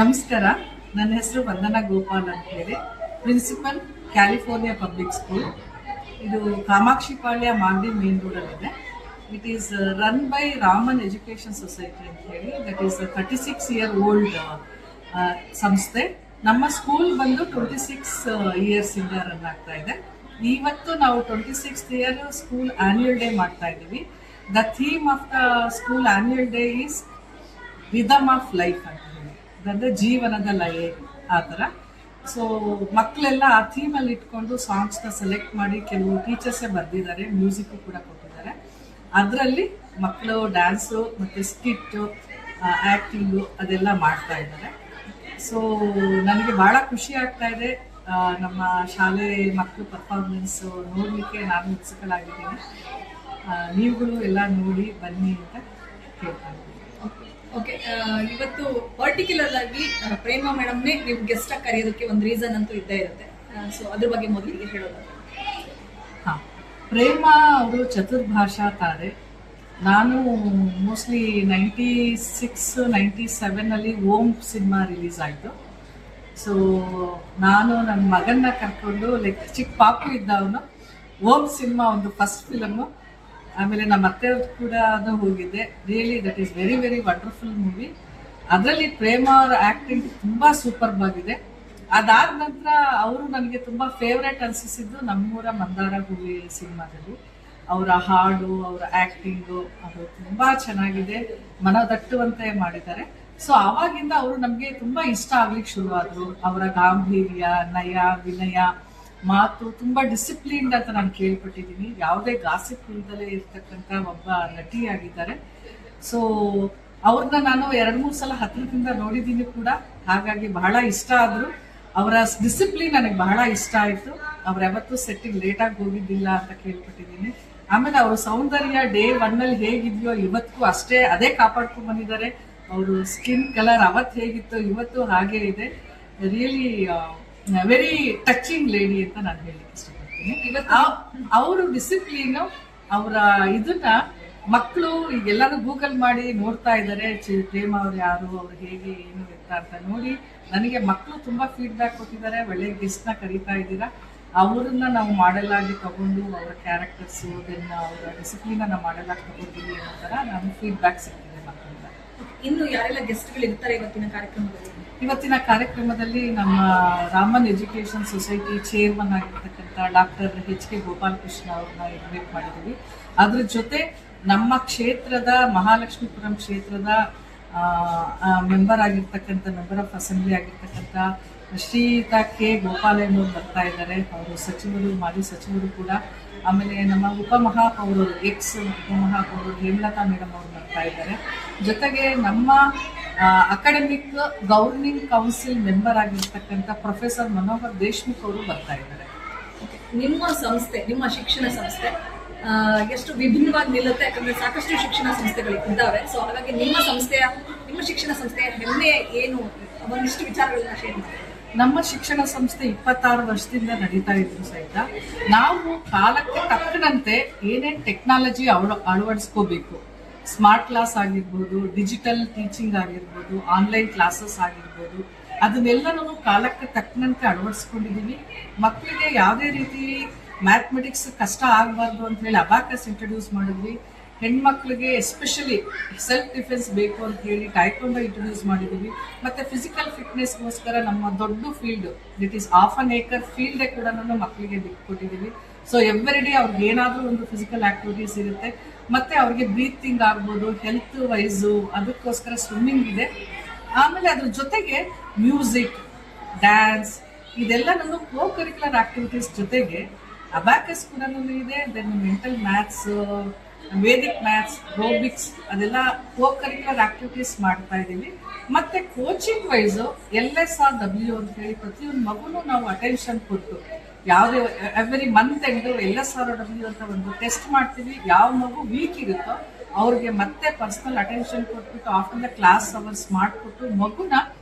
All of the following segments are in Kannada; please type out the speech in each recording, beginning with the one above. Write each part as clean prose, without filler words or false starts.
ನಮಸ್ಕಾರ. ನನ್ನ ಹೆಸರು ವಂದನಾ ಗೋಪಾಲ್ ಅಂತ ಹೇಳಿ, ಪ್ರಿನ್ಸಿಪಲ್, ಕ್ಯಾಲಿಫೋರ್ನಿಯಾ ಪಬ್ಲಿಕ್ ಸ್ಕೂಲ್. ಇದು ಕಾಮಾಕ್ಷಿಪಾಳ್ಯ ಮಾಗಡಿ ಮೇನ್ ರೋಡಲ್ಲಿದೆ. It is run by Raman education society ಅಂತ ಹೇಳಿ. ದಟ್ ಈಸ್ 36-year ಓಲ್ಡ್ ಸಂಸ್ಥೆ. ನಮ್ಮ ಸ್ಕೂಲ್ ಬಂದು 26 years ಇಂದ ರನ್ ಆಗ್ತಾ ಇದೆ. ಇವತ್ತು ನಾವು 26th year school annual day ಮಾಡ್ತಾ ಇದ್ದೀವಿ. The theme of the school annual day is rhythm of life ಅಂತ ಹೇಳಿ, ಅಂದರೆ ಜೀವನದ ಲಯ ಆ ಥರ. ಸೊ ಮಕ್ಕಳೆಲ್ಲ ಆ ಥೀಮಲ್ಲಿ ಇಟ್ಕೊಂಡು ಸಾಂಗ್ಸ್ನ ಸೆಲೆಕ್ಟ್ ಮಾಡಿ ಕೆಲವು ಟೀಚರ್ಸೇ ಬರೆದಿದ್ದಾರೆ, ಮ್ಯೂಸಿಕ್ಕು ಕೂಡ ಕೊಟ್ಟಿದ್ದಾರೆ. ಅದರಲ್ಲಿ ಮಕ್ಕಳು ಡ್ಯಾನ್ಸು ಮತ್ತು ಸ್ಕಿಟ್ಟು, ಆ್ಯಕ್ಟಿಂಗು ಅದೆಲ್ಲ ಮಾಡ್ತಾ ಇದ್ದಾರೆ. ಸೊ ನನಗೆ ಭಾಳ ಖುಷಿ ಆಗ್ತಾ ಇದೆ. ನಮ್ಮ ಶಾಲೆ ಮಕ್ಕಳು ಪರ್ಫಾರ್ಮೆನ್ಸು ನೋಡಲಿಕ್ಕೆ ನಾನು ಉತ್ಸುಕಲಾಗಿದ್ದೀನಿ. ನೀವುಗಳು ಎಲ್ಲ ನೋಡಿ ಬನ್ನಿ ಅಂತ ಕೇಳ್ತಾ ಇದ್ದೀನಿ. ಓಕೆ, ಇವತ್ತು ಪರ್ಟಿಕ್ಯುಲರ್ ಆಗಿ ಪ್ರೇಮಾ ಮೇಡಮ್ನೇ ನೀವು ಗೆಸ್ಟ್ ಆಗಿ ಕರೆಯೋದಕ್ಕೆ ಒಂದು ರೀಸನ್ ಅಂತೂ ಇದ್ದೇ ಇರುತ್ತೆ. ಸೊ ಅದ್ರ ಬಗ್ಗೆ ಮೊದಲಿಗೆ ಹೇಳೋದು. ಹಾಂ, ಪ್ರೇಮಾ ಅವರು ಚತುರ್ಭಾಷಾ ತಾರೆ. ನಾನು ಮೋಸ್ಟ್ಲಿ 96-97 ಓಂ ಸಿನಿಮಾ ರಿಲೀಸ್ ಆಯಿತು. ಸೊ ನಾನು ನನ್ನ ಮಗನ್ನ ಕರ್ಕೊಂಡು ಚಿಕ್ಕ ಪಾಪು ಇದ್ದವನು ಓಂ ಸಿನಿಮಾ ಒಂದು ಫಸ್ಟ್ ಫಿಲಮು. ಆಮೇಲೆ ನಮ್ಮ ಅತ್ತೆಯವ್ರು ಕೂಡ ಅದು ಹೋಗಿದ್ದೆ. Really that is very very wonderful movie. ಅದರಲ್ಲಿ ಪ್ರೇಮಾ ಅವರ ಆ್ಯಕ್ಟಿಂಗ್ ತುಂಬ ಸೂಪರ್ಬ್ ಆಗಿದೆ. ಅದಾದ ನಂತರ ಅವರು ನನಗೆ ತುಂಬ ಫೇವ್ರೇಟ್ ಅನಿಸಿದ್ದು ನಮ್ಮೂರ ಮಂದಾರ ಹೂವಿ ಸಿನಿಮಾದಲ್ಲಿ. ಅವರ ಹಾಡು, ಅವರ ಆ್ಯಕ್ಟಿಂಗು ಅದು ತುಂಬ ಚೆನ್ನಾಗಿದೆ, ಮನದಟ್ಟುವಂತೆ ಮಾಡಿದ್ದಾರೆ. ಸೊ ಆವಾಗಿಂದ ಅವರು ನಮಗೆ ತುಂಬ ಇಷ್ಟ ಆಗ್ಲಿಕ್ಕೆ ಶುರುವಾದರು. ಅವರ ಗಾಂಭೀರ್ಯ, ನಯ, ವಿನಯ, ಮಾತು ತುಂಬ ಡಿಸಿಪ್ಲಿನ್ಡ್ ಅಂತ ನಾನು ಕೇಳ್ಪಟ್ಟಿದ್ದೀನಿ. ಯಾವುದೇ ಗಾಸಿಪ್ ಇಲ್ದಲೇ ಇರ್ತಕ್ಕಂಥ ಒಬ್ಬ ನಟಿಯಾಗಿದ್ದಾರೆ. ಸೊ ಅವ್ರನ್ನ ನಾನು 2-3 ಸಲ ಹತ್ತಿರದಿಂದ ನೋಡಿದ್ದೀನಿ ಕೂಡ, ಹಾಗಾಗಿ ಬಹಳ ಇಷ್ಟ ಆದರು. ಅವರ ಡಿಸಿಪ್ಲಿನ್ ನನಗೆ ಬಹಳ ಇಷ್ಟ ಆಯಿತು. ಅವ್ರು ಯಾವತ್ತೂ ಸೆಟ್ಟಿಗೆ ಲೇಟಾಗಿ ಹೋಗಿದ್ದಿಲ್ಲ ಅಂತ ಕೇಳ್ಪಟ್ಟಿದ್ದೀನಿ. ಆಮೇಲೆ ಅವ್ರ ಸೌಂದರ್ಯ ಡೇ 1 ಹೇಗಿದೆಯೋ ಇವತ್ತಿಗೂ ಅದೇ ಕಾಪಾಡ್ಕೊಂಡು ಬಂದಿದ್ದಾರೆ. ಅವರು ಸ್ಕಿನ್ ಕಲರ್ ಅವತ್ತು ಹೇಗಿತ್ತು ಇವತ್ತು ಹಾಗೇ ಇದೆ. ರಿಯಲಿ ವೆರಿ ಟಚಿಂಗ್ ಲೇಡಿ ಅಂತ ನಾನು ಹೇಳಲಿಕ್ಕೆ ಇಷ್ಟಪಡ್ತೀನಿ. ಅವರು ಡಿಸಿಪ್ಲೀನು, ಅವರ ಇದನ್ನ ಮಕ್ಕಳು ಈಗೆಲ್ಲರೂ ಗೂಗಲ್ ಮಾಡಿ ನೋಡ್ತಾ ಇದ್ದಾರೆ. ಪ್ರೇಮಾ ಅವ್ರು ಯಾರು, ಅವ್ರು ಹೇಗೆ, ಏನು ಎತ್ತ ಅಂತ ನೋಡಿ ನನಗೆ ಮಕ್ಕಳು ತುಂಬ ಫೀಡ್ಬ್ಯಾಕ್ ಕೊಟ್ಟಿದ್ದಾರೆ. ಒಳ್ಳೆ ಗೆಸ್ಟ್ನ ಕರೀತಾ ಇದ್ದೀರಾ, ಅವ್ರನ್ನ ನಾವು ಮಾಡೆಲ್ ಆಗಿ ತಗೊಂಡು ಅವರ ಕ್ಯಾರೆಕ್ಟರ್ಸು, ದೆನ್ ಅವರ ಡಿಸಿಪ್ಲಿನನ್ನು ಮಾಡೆಲ್ ಆಗಿ ತಗೊಂಡಿದ್ದೀವಿ ಅನ್ನೋ ಥರ ನಮ್ಗೆ ಫೀಡ್ಬ್ಯಾಕ್ ಸಿಗ್ತಿದೆ ಮಕ್ಕಳಿಂದ. ಇನ್ನು ಯಾರೆಲ್ಲ ಗೆಸ್ಟ್ಗಳು ಇರ್ತಾರೆ ಇವತ್ತಿನ ಕಾರ್ಯಕ್ರಮದಲ್ಲಿ? ಇವತ್ತಿನ ಕಾರ್ಯಕ್ರಮದಲ್ಲಿ ನಮ್ಮ ರಾಮನ್ ಎಜುಕೇಷನ್ ಸೊಸೈಟಿ ಚೇರ್ಮನ್ ಆಗಿರ್ತಕ್ಕಂಥ ಡಾಕ್ಟರ್ H.K. ಗೋಪಾಲಕೃಷ್ಣ ಅವ್ರನ್ನ ಇನ್ವೈಟ್ ಮಾಡಿದ್ದೀವಿ. ಅದ್ರ ಜೊತೆ ನಮ್ಮ ಕ್ಷೇತ್ರದ ಮಹಾಲಕ್ಷ್ಮೀಪುರಂ ಕ್ಷೇತ್ರದ ಮೆಂಬರ್ ಆಫ್ ಅಸೆಂಬ್ಲಿ ಆಗಿರ್ತಕ್ಕಂಥ ಶ್ರೀಯುತ K. ಗೋಪಾಲಯ್ಯನವರು ಬರ್ತಾ ಇದ್ದಾರೆ. ಅವರು ಸಚಿವರು, ಮಾಜಿ ಸಚಿವರು ಕೂಡ. ಆಮೇಲೆ ನಮ್ಮ ಉಪಮಹಾಪೌರರು, ಉಪಮಹಾಪೌರರು ಹೇಮಲತಾ ಮೇಡಮ್ ಅವರು ಬರ್ತಾ ಇದ್ದಾರೆ. ಜೊತೆಗೆ ನಮ್ಮ ಅಕಾಡೆಮಿಕ್ ಗವರ್ನಿಂಗ್ ಕೌನ್ಸಿಲ್ ಮೆಂಬರ್ ಆಗಿರ್ತಕ್ಕಂಥ ಪ್ರೊಫೆಸರ್ ಮನೋಹರ್ ದೇಶ್ಮುಖ್ ಅವರು ಬರ್ತಾ ಇದ್ದಾರೆ. ನಿಮ್ಮ ಸಂಸ್ಥೆ, ನಿಮ್ಮ ಶಿಕ್ಷಣ ಸಂಸ್ಥೆ ಎಷ್ಟು ವಿಭಿನ್ನವಾಗಿ ನಿಲ್ಲುತ್ತೆ? ಯಾಕಂದ್ರೆ ಸಾಕಷ್ಟು ಶಿಕ್ಷಣ ಸಂಸ್ಥೆಗಳು ಇದ್ದಾವೆ. ಸೊ ಹಾಗಾಗಿ ನಿಮ್ಮ ಶಿಕ್ಷಣ ಸಂಸ್ಥೆಯ ಹೆಮ್ಮೆ ಏನು, ಒಂದಿಷ್ಟು ವಿಚಾರಗಳನ್ನ ಶೇರ್ ಮಾಡಿ. ನಮ್ಮ ಶಿಕ್ಷಣ ಸಂಸ್ಥೆ 26 ವರ್ಷದಿಂದ ನಡೀತಾ ಇದ್ರು ಸಹಿತ ನಾವು ಕಾಲಕ್ಕೆ ತಕ್ಕಂತೆ ಏನೇನು ಟೆಕ್ನಾಲಜಿ ಅಳವಡಿಸ್ಕೋಬೇಕು, ಸ್ಮಾರ್ಟ್ ಕ್ಲಾಸ್ ಆಗಿರ್ಬೋದು, ಡಿಜಿಟಲ್ ಟೀಚಿಂಗ್ ಆಗಿರ್ಬೋದು, ಆನ್ಲೈನ್ ಕ್ಲಾಸಸ್ ಆಗಿರ್ಬೋದು, ಅದನ್ನೆಲ್ಲನೂ ಕಾಲಕ್ಕೆ ತಕ್ಕಂತೆ ಅಳವಡಿಸ್ಕೊಂಡಿದ್ದೀವಿ. ಮಕ್ಕಳಿಗೆ ಯಾವುದೇ ರೀತಿ ಮ್ಯಾಥಮೆಟಿಕ್ಸ್ ಕಷ್ಟ ಆಗಬಾರ್ದು ಅಂತ ಹೇಳಿ ಅಬಾಕಸ್ ಇಂಟ್ರೊಡ್ಯೂಸ್ ಮಾಡಿದ್ವಿ. ಹೆಣ್ಮಕ್ಳಿಗೆ ಎಸ್ಪೆಷಲಿ ಸೆಲ್ಫ್ ಡಿಫೆನ್ಸ್ ಬೇಕು ಅಂತ ಹೇಳಿ ಟೈಕೊಂಡೋ ಇಂಟ್ರೊಡ್ಯೂಸ್ ಮಾಡಿದ್ದೀವಿ. ಮತ್ತು ಫಿಸಿಕಲ್ ಫಿಟ್ನೆಸ್ಗೋಸ್ಕರ ನಮ್ಮ ದೊಡ್ಡ ಫೀಲ್ಡ್, ಇಟ್ ಈಸ್ 1/2 acre ಫೀಲ್ಡೇ ಕೂಡ ಮಕ್ಕಳಿಗೆ ಬಿಟ್ಕೊಟ್ಟಿದ್ದೀವಿ. ಸೊ ಎವ್ರಿ ಡೇ ಅವ್ರಿಗೆ ಏನಾದರೂ ಒಂದು ಫಿಸಿಕಲ್ ಆಕ್ಟಿವಿಟೀಸ್ ಇರುತ್ತೆ. ಮತ್ತು ಅವ್ರಿಗೆ ಬ್ರೀತಿಂಗ್ ಆಗ್ಬೋದು, ಹೆಲ್ತ್ ವೈಸು ಅದಕ್ಕೋಸ್ಕರ ಸ್ವಿಮ್ಮಿಂಗ್ ಇದೆ. ಆಮೇಲೆ ಅದ್ರ ಜೊತೆಗೆ ಮ್ಯೂಸಿಕ್, ಡ್ಯಾನ್ಸ್ ಇದೆಲ್ಲನೂ ಕೋ ಕರಿಕ್ಯುಲರ್ ಆಕ್ಟಿವಿಟೀಸ್ ಜೊತೆಗೆ ಅಬ್ಯಾಕಸ್ ಕೂಡ ಇದೆ. Then mental maths, vedic maths, ರೋಬಿಕ್ಸ್ ಅದೆಲ್ಲ ಕೋ ಕರಿಕ್ಯುಲರ್ ಆಕ್ಟಿವಿಟೀಸ್ ಮಾಡ್ತಾ ಇದ್ದೀವಿ. ಮತ್ತು ಕೋಚಿಂಗ್ ವೈಸು LSRW ಅಂತ ಹೇಳಿ ಪ್ರತಿಯೊಂದು ಮಗುನೂ ನಾವು ಅಟೆನ್ಷನ್ ಕೊಟ್ಟು ಯಾವುದೇ ಎವ್ರಿ ಮಂತ್ ಎಂಡು LSRW ಅಂತ ಒಂದು ಟೆಸ್ಟ್ ಮಾಡ್ತೀವಿ. ಯಾವ ಮಗು ವೀಕ್ ಇರುತ್ತೋ ಅವ್ರಿಗೆ ಮತ್ತೆ ಪರ್ಸನಲ್ ಅಟೆನ್ಷನ್ ಕೊಟ್ಬಿಟ್ಟು ಆಫ್ಟರ್ ದ ಕ್ಲಾಸ್ ಅವರ್ಸ್ ಮಾಡಿಕೊಟ್ಟು ಮಗುನ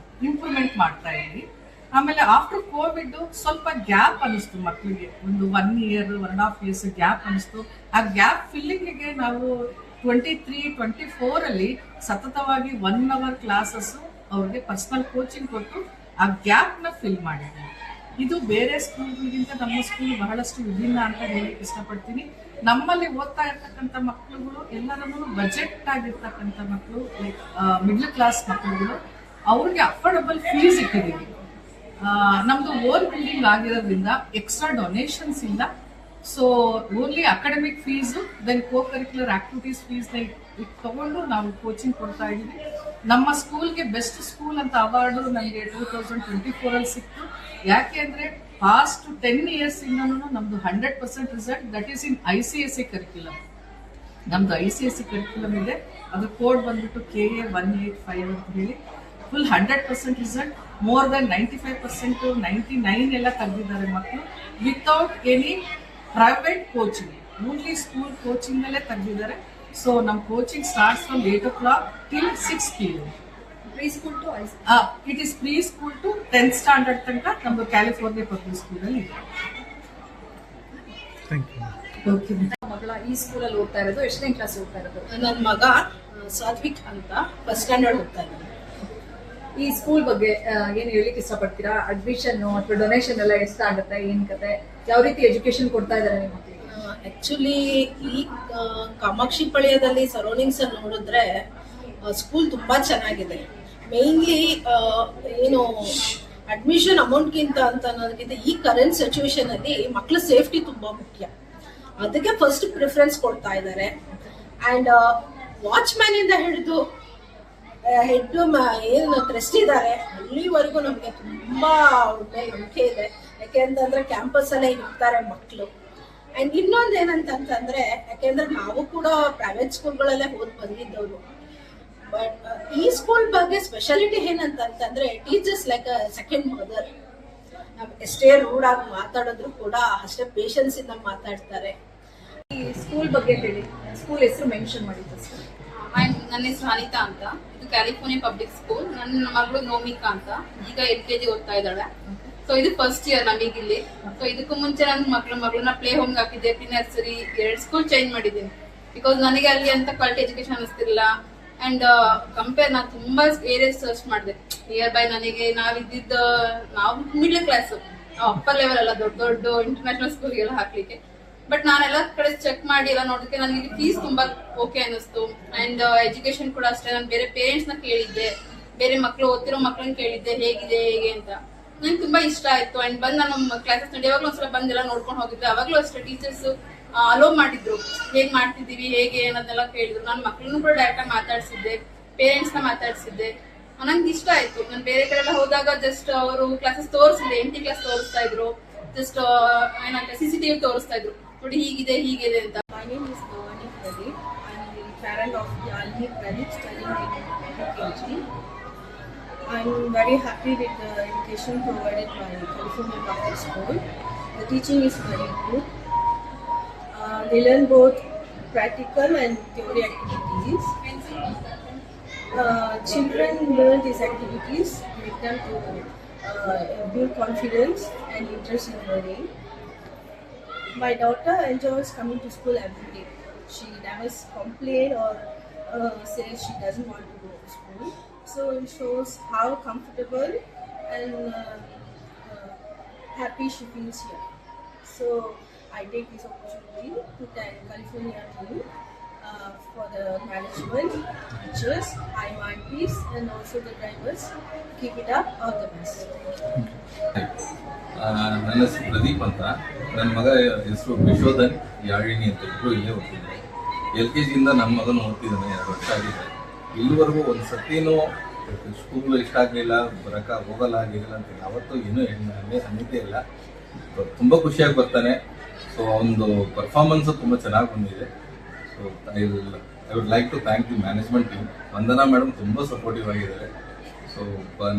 ಇಂಪ್ರೂವ್ಮೆಂಟ್ ಮಾಡ್ತಾ ಇದ್ದೀವಿ. ಆಮೇಲೆ ಆಫ್ಟರ್ ಕೋವಿಡ್ ಸ್ವಲ್ಪ ಗ್ಯಾಪ್ ಅನಿಸ್ತು ಮಕ್ಕಳಿಗೆ, ಒಂದು 1 year 1.5 years ಗ್ಯಾಪ್ ಅನಿಸ್ತು. ಆ ಗ್ಯಾಪ್ ಫಿಲ್ಲಿಂಗಿಗೆ ನಾವು 23-24 ಸತತವಾಗಿ 1 hour ಕ್ಲಾಸಸ್ಸು ಅವ್ರಿಗೆ ಪರ್ಸನಲ್ ಕೋಚಿಂಗ್ ಕೊಟ್ಟು ಆ ಗ್ಯಾಪ್ನ ಫಿಲ್ ಮಾಡಿದ್ದೀವಿ. ಇದು ಬೇರೆ ಸ್ಕೂಲ್ಗಳಿಗಿಂತ ನಮ್ಮ ಸ್ಕೂಲ್ ಬಹಳಷ್ಟು ವಿಭಿನ್ನ ಅಂತ ಹೇಳಕ್ಕೆ ಇಷ್ಟಪಡ್ತೀನಿ. ನಮ್ಮಲ್ಲಿ ಓದ್ತಾ ಇರ್ತಕ್ಕಂಥ ಮಕ್ಕಳುಗಳು ಎಲ್ಲರನ್ನೂ ಬಜೆಟ್ ಆಗಿರ್ತಕ್ಕಂಥ ಮಕ್ಕಳು, ಲೈಕ್ ಮಿಡ್ಲ್ ಕ್ಲಾಸ್ ಮಕ್ಕಳುಗಳು, ಅವ್ರಿಗೆ ಅಫೋರ್ಡಬಲ್ ಫೀಸ್ ಇಟ್ಟಿದ್ದೀವಿ. ನಮ್ದು ಓನ್ ಬಿಲ್ಡಿಂಗ್ ಆಗಿರೋದ್ರಿಂದ ಎಕ್ಸ್ಟ್ರಾ ಡೊನೇಷನ್ಸ್ ಇಲ್ಲ. So only academic fees, then co curricular activities ಫೀಸ್ನ ತಗೊಂಡು ನಾವು ಕೋಚಿಂಗ್ ಕೊಡ್ತಾ ಇದ್ದೀವಿ. ನಮ್ಮ ಸ್ಕೂಲ್ಗೆ ಬೆಸ್ಟ್ ಸ್ಕೂಲ್ ಅಂತ ಅವಾರ್ಡು ನನಗೆ 2024 ಸಿಕ್ತು. ಯಾಕೆ ಅಂದರೆ ಪಾಸ್ಟ್ 10 years ಇಂದನೂ ನಮ್ಮದು 100% result, that is in ICSE curriculum. ನಮ್ಮದು ICSE ಕರಿಕ್ಯುಲಮ್ ಇದೆ, ಅದ್ರ ಕೋಡ್ ಬಂದ್ಬಿಟ್ಟು KA 185 ಅಂತ ಹೇಳಿ. ಫುಲ್ 100% ರಿಸಲ್ಟ್, ಮೋರ್ ದನ್ 95%, 99 ಎಲ್ಲ ತೆಗೆದಿದ್ದಾರೆ ಮಕ್ಕಳು, without any private coaching, only school coaching ಅಲ್ಲೇ ತೆಗೆದಿದ್ದಾರೆ. ಸೊ ನಮ್ಮ coaching starts from 8 o'clock till 6 PM. Preschool to it is preschool to 10th standard ತನಕ ನಮ್ಮದು ಕ್ಯಾಲಿಫೋರ್ನಿಯಾ ಪಬ್ಲಿಕ್ ಸ್ಕೂಲಲ್ಲಿ ಇದೆ. ಓಕೆ. ಮಗಳ ಈ ಸ್ಕೂಲಲ್ಲಿ ಓದ್ತಾ ಇರೋದು, ಎಷ್ಟನೇ ಕ್ಲಾಸ್ ಓದ್ತಾ ಇರೋದು? ನನ್ನ ಮಗ ಸಾತ್ವಿಕ್ ಅಂತ ಫಸ್ಟ್ ಸ್ಟ್ಯಾಂಡರ್ಡ್ ಓದ್ತಾ ಇದ್ದಾನೆ. ಈ ಸ್ಕೂಲ್ ಬಗ್ಗೆ ಏನ್ ಹೇಳಿಕ್ ಇಷ್ಟಪಡ್ತೀರಾ? ಅಡ್ಮಿಷನ್ ಅಥವಾ ಡೊನೇಷನ್ ಎಲ್ಲ ಎಷ್ಟಾಗುತ್ತೆ, ಏನ್ ಕತೆ, ಯಾವ ರೀತಿ ಎಜುಕೇಶನ್ ಕೊಡ್ತಾ ಇದ್ದಾರೆ ನಿಮ್ಮ ಮಕ್ಕಳಿಗೆ? ಆಕ್ಚುಲಿ ಈ ಕಾಮಾಕ್ಷಿ ಪಾಳ್ಯದಲ್ಲಿ ಸರೌಂಡಿಂಗ್ಸ್ ಅಲ್ಲಿ ನೋಡಿದ್ರೆ ಸ್ಕೂಲ್ ತುಂಬಾ ಚೆನ್ನಾಗಿದೆ. ಮೇನ್ಲಿ ಏನು ಅಡ್ಮಿಷನ್ ಅಮೌಂಟ್ಗಿಂತ ಅಂತ ಅನ್ನೋದಕ್ಕಿಂತ ಈ ಕರೆಂಟ್ ಸಿಚುವೇಶನ್ ಅಲ್ಲಿ ಮಕ್ಕಳ ಸೇಫ್ಟಿ ತುಂಬಾ ಮುಖ್ಯ, ಅದಕ್ಕೆ ಫಸ್ಟ್ ಪ್ರಿಫರೆನ್ಸ್ ಕೊಡ್ತಾ ಇದ್ದಾರೆ. ಅಂಡ್ ವಾಚ್ಮ್ಯಾನ್ ಇಂದ ಹಿಡಿದು ಹೆಡ್ ಏನು ಟ್ರಸ್ಟ್ ಇದ್ದಾರೆ ಅಲ್ಲಿವರೆಗೂ ನಮಗೆ ತುಂಬಾ ಅವ್ರ ಮೇಲೆ ನಂಬಿಕೆ ಇದೆ. ಯಾಕೆಂತಂದ್ರೆ ಕ್ಯಾಂಪಸ್ ಅಲ್ಲೇ ಇರ್ತಾರೆ ಮಕ್ಕಳು. ಅಂಡ್ ಇನ್ನೊಂದು ಏನಂತಂದ್ರೆ, ಯಾಕೆಂದ್ರೆ ನಾವು ಕೂಡ ಪ್ರೈವೇಟ್ ಸ್ಕೂಲ್ಗಳಲ್ಲೇ ಓದ್ ಬಂದಿದ್ದವರು. ಬಟ್ ಈ ಸ್ಕೂಲ್ ಬಗ್ಗೆ ಸ್ಪೆಷಾಲಿಟಿ ಏನಂತಂದ್ರೆ, ಟೀಚರ್ಸ್ ಲೈಕ್ ಸೆಕೆಂಡ್ ಮದರ್. ನಾವು ಎಷ್ಟೇ ರೂಡ್ ಆಗಿ ಮಾತಾಡಿದ್ರು ಕೂಡ ಅಷ್ಟೇ ಪೇಷನ್ಸ್ ಇಂದ ಮಾತಾಡ್ತಾರೆ. ಈ ಸ್ಕೂಲ್ ಬಗ್ಗೆ ಹೇಳಿ, ಸ್ಕೂಲ್ ಹೆಸರು ಮೆನ್ಷನ್ ಮಾಡಿದ್ದು ಸರ್. ನನ್ನ ಹೆಸರು ಅನಿತಾ ಅಂತ. ಇದು ಕ್ಯಾಲಿಫೋರ್ನಿಯಾ ಪಬ್ಲಿಕ್ ಸ್ಕೂಲ್. ನನ್ನ ಮಗಳು ನೋಮಿಕಾ ಅಂತ, ಈಗ LKG ಓದ್ತಾ ಇದ್ದಾಳೆ. ಸೊ ಇದು ಫಸ್ಟ್ ಇಯರ್ ನಮಗಿಲ್ಲಿ. ಸೊ ಇದಕ್ಕೂ ಮುಂಚೆ ನನ್ನ ಮಗಳನ್ನ ಪ್ಲೇ ಹೋಮ್ಗೆ ಹಾಕಿದ್ದೆ, ಪ್ರಿ ನರ್ಸರಿ 2 ಸ್ಕೂಲ್ ಚೇಂಜ್ ಮಾಡಿದ್ದೀನಿ. ಬಿಕಾಸ್ ನನಗೆ ಅಲ್ಲಿ ಅಂತ ಕ್ವಾಲಿಟಿ ಎಜುಕೇಶನ್ ಅನಿಸ್ತಿರ್ಲಿಲ್ಲ. ಅಂಡ್ ಕಂಪೇರ್ ನಾನು ತುಂಬಾ ಏರಿಯಾಸ್ ಸರ್ಚ್ ಮಾಡಿದೆ ನಿಯರ್ ಬೈ. ನನಗೆ ನಾವು ಮಿಡ್ಲ್ ಕ್ಲಾಸ್, ಅಪ್ಪರ್ ಲೆವೆಲ್ ಅಲ್ಲ, ದೊಡ್ಡ ದೊಡ್ಡ ಇಂಟರ್ನ್ಯಾಷನಲ್ ಸ್ಕೂಲ್ಗೆಲ್ಲ ಹಾಕ್ಲಿಕ್ಕೆ. ಬಟ್ ನಾನೆಲ್ಲ ಕಡೆ ಚೆಕ್ ಮಾಡಿ ಎಲ್ಲ ನೋಡೋದಕ್ಕೆ ನನಗೆ ಇಲ್ಲಿ ಫೀಸ್ ತುಂಬಾ ಓಕೆ ಅನ್ನಿಸ್ತು. ಅಂಡ್ ಎಜುಕೇಶನ್ ಕೂಡ ಅಷ್ಟೇ. ನಾನು ಬೇರೆ ಪೇರೆಂಟ್ಸ್ ನ ಕೇಳಿದ್ದೆ, ಬೇರೆ ಮಕ್ಕಳು ಓದ್ತಿರೋ ಮಕ್ಕಳನ್ನ ಕೇಳಿದ್ದೆ ಹೇಗಿದೆ ಹೇಗೆ ಅಂತ. ನಂಗೆ ತುಂಬಾ ಇಷ್ಟ ಆಯ್ತು. ಅಂಡ್ ಬಂದು ನಾನು ಕ್ಲಾಸಸ್ ನಡೆಯುವಾಗ್ಲೂ ಒಂದ್ಸಲ ಬಂದೆಲ್ಲ ನೋಡ್ಕೊಂಡು ಹೋಗಿದ್ದೆ. ಅವಾಗ್ಲೂ ಅಷ್ಟೇ ಟೀಚರ್ಸ್ ಅಲೋ ಮಾಡಿದ್ರು, ಹೇಗ್ ಮಾಡ್ತಿದೀವಿ ಹೇಗೆ ಅನ್ನೋದೆಲ್ಲ ಕೇಳಿದ್ರು. ನಾನು ಮಕ್ಕಳನ್ನು ಕೂಡ ಡೈರೆಕ್ಟ್ ಆಗಿ ಮಾತಾಡ್ಸಿದ್ದೆ, ಪೇರೆಂಟ್ಸ್ ನ ಮಾತಾಡ್ಸಿದ್ದೆ. ನಂಗೆ ಇಷ್ಟ ಆಯ್ತು. ನಾನು ಬೇರೆ ಕಡೆ ಎಲ್ಲ ಹೋದಾಗ ಜಸ್ಟ್ ಅವರು ಕ್ಲಾಸಸ್ ತೋರಿಸಿದೆ, 8th ಕ್ಲಾಸ್ ತೋರಿಸ್ತಾ ಇದ್ರು, ಜಸ್ಟ್ ಏನಂತ CCTV ತೋರಿಸ್ತಾ ಇದ್ರು, ನೋಡಿ ಹೀಗಿದೆ ಹೀಗಿದೆ ಅಂತ. My name is Bhavani Pradeep. I am the parent of Yalini Pradeep studying in UKG. I am very happy with the education provided by California Public School. The teaching is very good. They learn both practical and theory activities. Children learn these activities, make them to build confidence and interest in learning. My daughter enjoys coming to school every day. She never complains or says she doesn't want to go to school. So it shows how comfortable and happy she feels here. So I take this opportunity to thank California team for the management, teachers, IMIPs and also the drivers. Keep it up, all the best. ನನ್ನ ಹೆಸರು ಪ್ರದೀಪ್ ಅಂತ. ನನ್ನ ಮಗ ಹೆಸರು ವಿಶೋಧನ್, ಯಾಳಿನಿ ಅಂತ, ಇಬ್ಬರು ಇಲ್ಲೇ ಓದ್ತಿದ್ದಾರೆ. LKG ಇಂದ ನಮ್ಮ ಮಗನ ಓದ್ತಿದ್ದಾನೆ, 2 ವರ್ಷ ಆಗಿದೆ. ಇಲ್ಲಿವರೆಗೂ ಒಂದು ಸತಿನೂ ಸ್ಕೂಲ್ ಇಷ್ಟ ಆಗಲಿಲ್ಲ, ಹೋಗಲ್ಲ ಆಗಿಲ್ಲ ಅಂತ ಯಾವತ್ತೂ ಏನೂ ಅನ್ನಿದ್ದೇ ಇಲ್ಲ. ತುಂಬ ಖುಷಿಯಾಗಿ ಬರ್ತಾನೆ. ಸೊ ಅವನದು ಪರ್ಫಾರ್ಮೆನ್ಸು ತುಂಬ ಚೆನ್ನಾಗಿ ಬಂದಿದೆ. So I would like to thank the management team. Vandana madam ತುಂಬ ಸಪೋರ್ಟಿವ್ ಆಗಿದ್ದಾರೆ. ಸೊ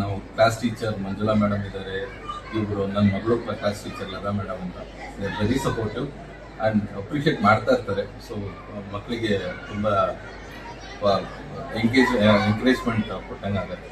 ನಾವು ಕ್ಲಾಸ್ ಟೀಚರ್ ಮಂಜುಳಾ ಮೇಡಮ್ ಇದ್ದಾರೆ, ಇವರು ನನ್ನ ಮಗಳು ಕ್ಲಾಸ್ ಟೀಚರ್ ಲತಾ ಮೇಡಮ್ ಅಂತ. They are very supportive and appreciate ಮಾಡ್ತಾ ಇರ್ತಾರೆ. ಸೊ ಮಕ್ಕಳಿಗೆ ತುಂಬ ಎಂಕರೇಜ್ಮೆಂಟ್ ಕೊಟ್ಟಂಗೆ ಆಗುತ್ತೆ.